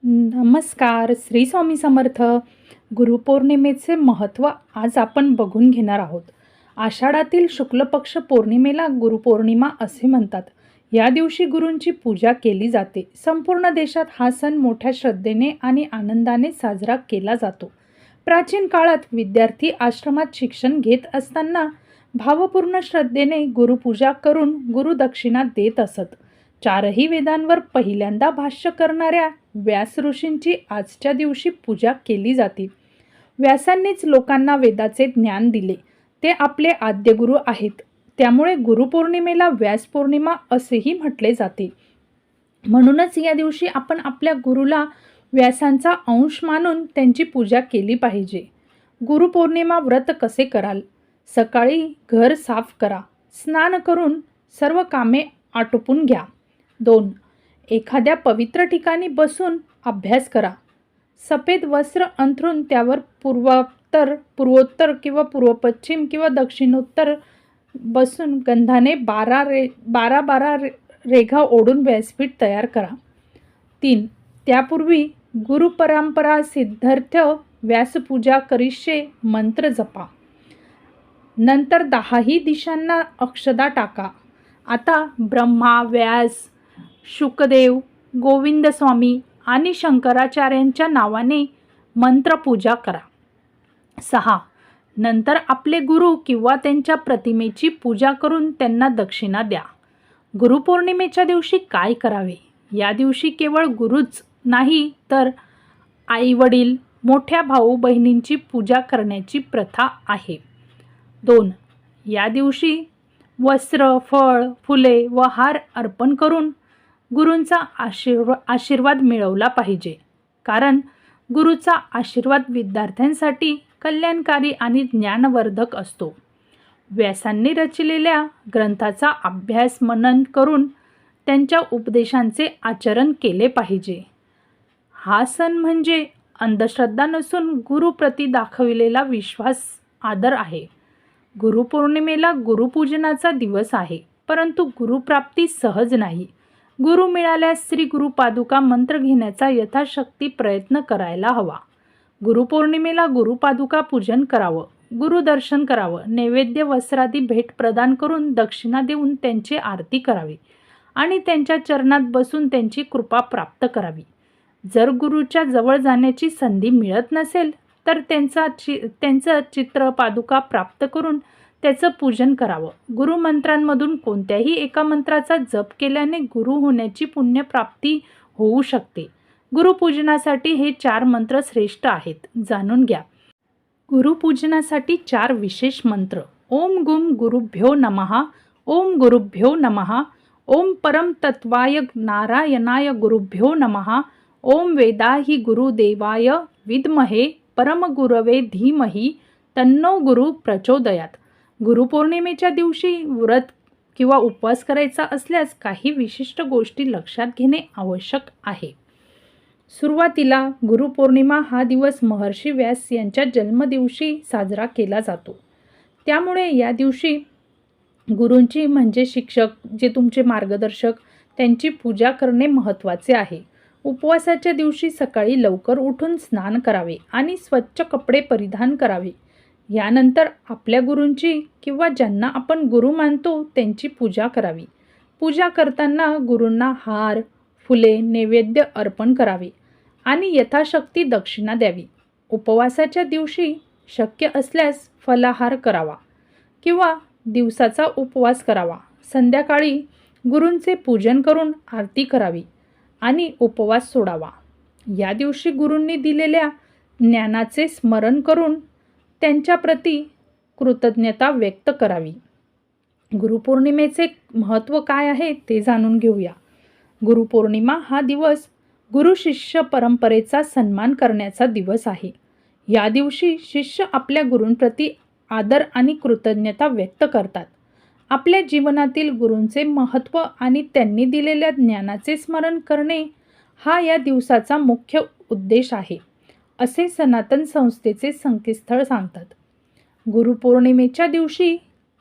नमस्कार. श्री स्वामी समर्थ. गुरुपौर्णिमेचे महत्त्व आज आपण बघून घेणार आहोत. आषाढातील शुक्ल पक्ष पौर्णिमेला गुरुपौर्णिमा असे म्हणतात. या दिवशी गुरूंची पूजा केली जाते. संपूर्ण देशात हा सण मोठ्या श्रद्धेने आणि आनंदाने साजरा केला जातो. प्राचीन काळात विद्यार्थी आश्रमात शिक्षण घेत असताना भावपूर्ण श्रद्धेने गुरुपूजा करून गुरुदक्षिणा देत असत. चारही वेदांवर पहिल्यांदा भाष्य करणाऱ्या व्यास ऋषींची आजच्या दिवशी पूजा केली जाते. व्यासांनीच लोकांना वेदाचे ज्ञान दिले. ते आपले आद्य गुरु आहेत. त्यामुळे गुरुपौर्णिमेला व्यास पौर्णिमा असेही म्हटले जाते. म्हणूनच या दिवशी आपण आपल्या गुरुला व्यासांचा अंश मानून त्यांची पूजा केली पाहिजे. गुरुपौर्णिमा व्रत कसे कराल? सकाळी घर साफ करा. स्नान करून सर्व कामे आटोपून घ्या. 2. एखाद्या पवित्र ठिकाणी बसून अभ्यास करा. सफेद वस्त्र अंथरून त्यावर पूर्वोत्तर किंवा पूर्वपश्चिम किंवा दक्षिणोत्तर बसून गंधाने 12 रेघा ओढून व्यासपीठ तयार करा. 3. त्यापूर्वी गुरुपरंपरा सिद्धार्थ व्यासपूजा करिष्ये मंत्र जपा. नंतर 10ही दिशांना अक्षदा टाका. आता ब्रह्मा, व्यास, शुकदेव, गोविंद स्वामी आणि शंकराचार्यांच्या नावाने मंत्रपूजा करा. 6. नंतर आपले गुरु किंवा त्यांच्या प्रतिमेची पूजा करून त्यांना दक्षिणा द्या. गुरुपौर्णिमेच्या दिवशी काय करावे? या दिवशी केवळ गुरुच नाही तर आईवडील, मोठ्या भाऊ बहिणींची पूजा करण्याची प्रथा आहे. 2. या दिवशी वस्त्र, फळ, फुले व हार अर्पण करून गुरूंचा आशीर्वाद मिळवला पाहिजे. कारण गुरूचा आशीर्वाद विद्यार्थ्यांसाठी कल्याणकारी आणि ज्ञानवर्धक असतो. व्यासांनी रचिलेल्या ग्रंथाचा अभ्यास मनन करून त्यांच्या उपदेशांचे आचरण केले पाहिजे. हा सण म्हणजे अंधश्रद्धा नसून गुरुप्रती दाखविलेला विश्वास, आदर आहे. गुरुपौर्णिमेला गुरुपूजनाचा दिवस आहे, परंतु गुरुप्राप्ती सहज नाही. गुरु मिळाल्यास श्री गुरुपादुका मंत्र घेण्याचा यथाशक्ती प्रयत्न करायला हवा. गुरुपौर्णिमेला गुरुपादुका पूजन करावं, गुरुदर्शन करावं, नैवेद्य वस्त्रादी भेट प्रदान करून दक्षिणा देऊन त्यांची आरती करावी आणि त्यांच्या चरणात बसून त्यांची कृपा प्राप्त करावी. जर गुरुच्या जवळ जाण्याची संधी मिळत नसेल तर त्यांचं चित्र पादुका प्राप्त करून त्याचं पूजन करावं. गुरुमंत्रांमधून कोणत्याही एका मंत्राचा जप केल्याने गुरु होण्याची पुण्यप्राप्ती होऊ शकते. गुरुपूजनासाठी हे 4 मंत्र श्रेष्ठ आहेत, जाणून घ्या. गुरुपूजनासाठी 4 विशेष मंत्र. ओम गुम गुरुभ्यो नमः. ओम गुरुभ्यो नमः. ओम परम तत्वाय नारायणाय गुरुभ्यो नमः. ओम वेदाहि गुरुदेवाय विद्महे परमगुरवे धीमहि तन्नो गुरु प्रचोदयात. गुरुपौर्णिमेच्या दिवशी व्रत किंवा उपवास करायचा असल्यास काही विशिष्ट गोष्टी लक्षात घेणे आवश्यक आहे. सुरुवातीला गुरुपौर्णिमा हा दिवस महर्षी व्यास यांच्या जन्मदिवशी साजरा केला जातो. त्यामुळे या दिवशी गुरूंची म्हणजे शिक्षक, जे तुमचे मार्गदर्शक, त्यांची पूजा करणे महत्त्वाचे आहे. उपवासाच्या दिवशी सकाळी लवकर उठून स्नान करावे आणि स्वच्छ कपडे परिधान करावे. यानंतर आपल्या गुरूंची किंवा ज्यांना आपण गुरु मानतो त्यांची पूजा करावी. पूजा करताना गुरूंना हार, फुले, नैवेद्य अर्पण करावे आणि यथाशक्ती दक्षिणा द्यावी. उपवासाच्या दिवशी शक्य असल्यास फलाहार करावा किंवा दिवसाचा उपवास करावा. संध्याकाळी गुरूंचे पूजन करून आरती करावी आणि उपवास सोडावा. या दिवशी गुरूंनी दिलेल्या ज्ञानाचे स्मरण करून त्यांच्याप्रती कृतज्ञता व्यक्त करावी. गुरुपौर्णिमेचे महत्त्व काय आहे ते जाणून घेऊया. गुरुपौर्णिमा हा दिवस गुरु शिष्य परंपरेचा सन्मान करण्याचा दिवस आहे. या दिवशी शिष्य आपल्या गुरूंप्रती आदर आणि कृतज्ञता व्यक्त करतात. आपल्या जीवनातील गुरूंचे महत्त्व आणि त्यांनी दिलेल्या ज्ञानाचे स्मरण करणे हा या दिवसाचा मुख्य उद्देश आहे, असे सनातन संस्थेचे संकेतस्थळ सांगतात. गुरुपौर्णिमेच्या दिवशी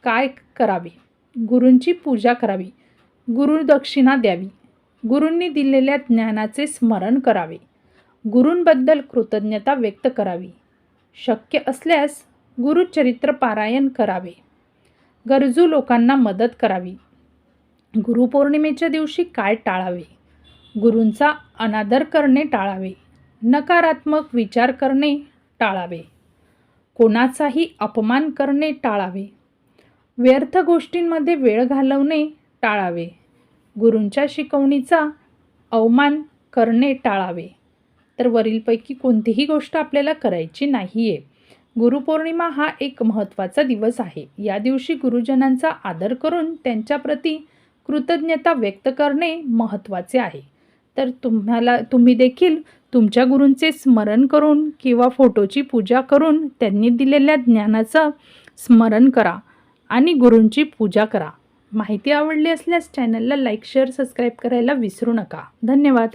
काय करावे? गुरूंची पूजा करावी, गुरुदक्षिणा द्यावी, गुरूंनी दिलेल्या ज्ञानाचे स्मरण करावे, गुरूंबद्दल कृतज्ञता व्यक्त करावी. शक्य असल्यास गुरुचरित्र पारायण करावे. गरजू लोकांना मदत करावी. गुरुपौर्णिमेच्या दिवशी काय टाळावे? गुरूंचा अनादर करणे टाळावे. नकारात्मक विचार करणे टाळावे. कोणाचाही अपमान करणे टाळावे. व्यर्थ गोष्टींमध्ये वेळ घालवणे टाळावे. गुरूंच्या शिकवणीचा अवमान करणे टाळावे. तर वरीलपैकी कोणतीही गोष्ट आपल्याला करायची नाही आहे. गुरुपौर्णिमा हा एक महत्त्वाचा दिवस आहे. या दिवशी गुरुजनांचा आदर करून त्यांच्याप्रती कृतज्ञता व्यक्त करणे महत्त्वाचे आहे. तर तुम्ही देखील तुमच्या गुरूंचे स्मरण करून किंवा फोटोची पूजा करून त्यांनी दिलेल्या ज्ञानाचं स्मरण करा आणि गुरूंची पूजा करा. माहिती आवडली असल्यास चॅनलला लाईक, शेअर, सबस्क्राईब करायला विसरू नका. धन्यवाद.